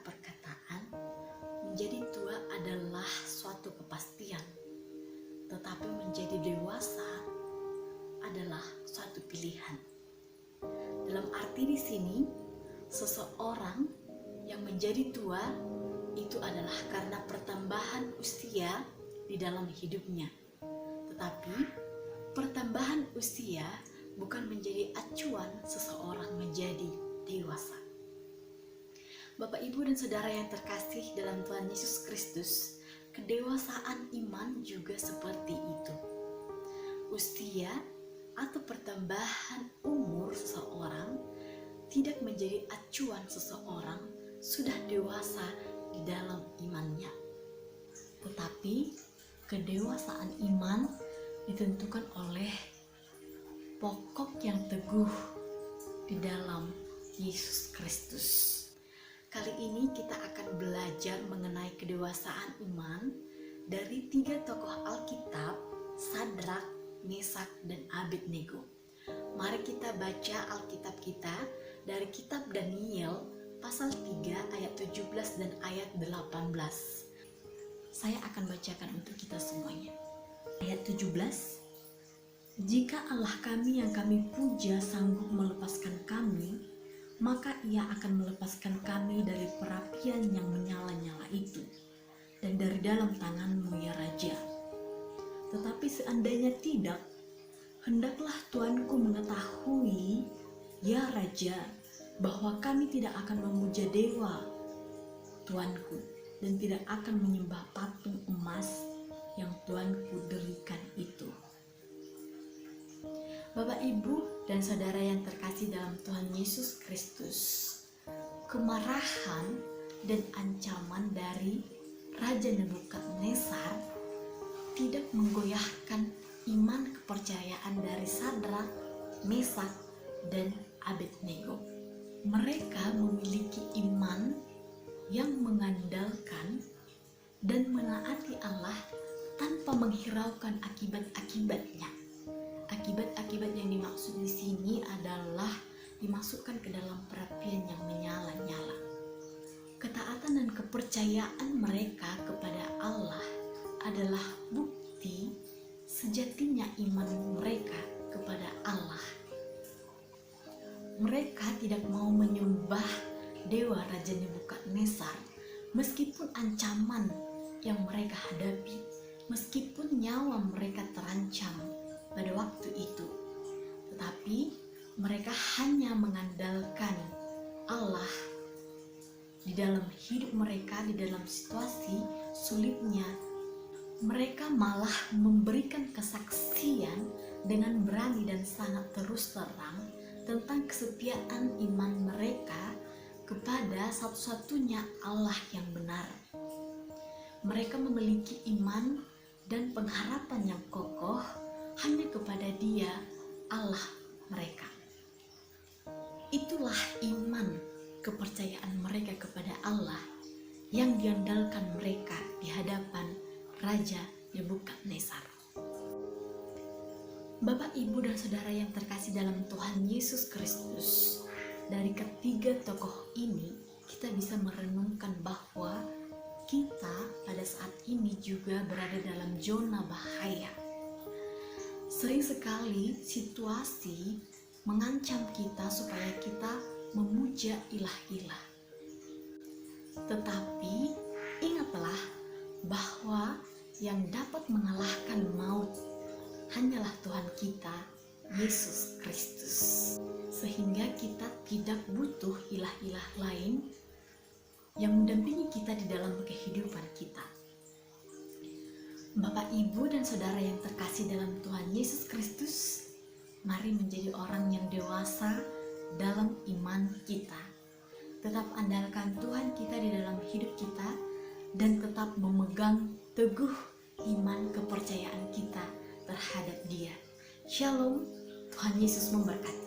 perkataan, menjadi tua adalah suatu kepastian, tetapi menjadi dewasa adalah suatu pilihan. Dalam arti di sini, seseorang yang menjadi tua itu adalah karena pertambahan usia di dalam hidupnya. Tetapi pertambahan usia bukan menjadi acuan seseorang menjadi dewasa. Bapak, Ibu, dan Saudara yang terkasih dalam Tuhan Yesus Kristus, kedewasaan iman juga seperti itu. Usia atau pertambahan umur seseorang tidak menjadi acuan seseorang sudah dewasa di dalam imannya. Tetapi kedewasaan iman ditentukan oleh pokok yang teguh di dalam Yesus Kristus. Kali ini kita akan belajar mengenai kedewasaan iman dari 3 tokoh Alkitab, Sadrak, Mesak, dan Abednego. Mari kita baca Alkitab kita dari kitab Daniel pasal 3 ayat 17 dan ayat 18. Saya akan bacakan untuk kita semuanya. Ayat 17. Jika Allah kami yang kami puja sanggup melepaskan kami, maka ia akan melepaskan kami dari perapian yang menyala-nyala itu dan dari dalam tanganmu ya Raja. Tetapi seandainya tidak, hendaklah Tuanku mengetahui ya Raja, bahwa kami tidak akan memuja dewa Tuanku dan tidak akan menyembah patung emas yang Tuanku dirikan itu. Bapak, Ibu, dan Saudara yang terkasih dalam Tuhan Yesus Kristus, kemarahan dan ancaman dari Raja Nebukadnezar tidak menggoyahkan iman kepercayaan dari Sadrak, Mesak, dan Abednego. Mereka memiliki iman yang mengandalkan dan menaati Allah tanpa menghiraukan akibat-akibatnya. Akibat-akibat yang dimaksud di sini adalah dimasukkan ke dalam perapian yang menyala-nyala. Ketaatan dan kepercayaan mereka kepada Allah adalah bukti sejatinya iman mereka kepada Allah. Mereka tidak mau menyembah dewa Raja Nebukadnezar meskipun ancaman yang mereka hadapi, meskipun nyawa mereka terancam pada waktu itu. Tetapi mereka hanya mengandalkan Allah di dalam hidup mereka, di dalam situasi sulitnya. Mereka malah memberikan kesaksian dengan berani dan sangat terus terang tentang kesetiaan iman mereka kepada satu-satunya Allah yang benar. Mereka memiliki iman dan pengharapan yang kokoh hanya kepada Dia, Allah mereka. Itulah iman kepercayaan mereka kepada Allah yang diandalkan mereka di hadapan Raja Nebukadnezar. Bapak, Ibu, dan Saudara yang terkasih dalam Tuhan Yesus Kristus, dari ketiga tokoh ini kita bisa merenungkan bahwa kita pada saat ini juga berada dalam zona bahaya. Sering sekali situasi mengancam kita supaya kita memuja ilah-ilah. Tetapi ingatlah bahwa yang dapat mengalahkan maut hanyalah Tuhan kita, Yesus Kristus. Sehingga kita tidak butuh ilah-ilah lain yang mendampingi kita di dalam kehidupan kita. Bapak, Ibu, dan Saudara yang terkasih dalam Tuhan Yesus Kristus, mari menjadi orang yang dewasa dalam iman kita. Tetap andalkan Tuhan kita di dalam hidup kita dan tetap memegang teguh iman kepercayaan kita terhadap Dia. Shalom, Tuhan Yesus memberkati.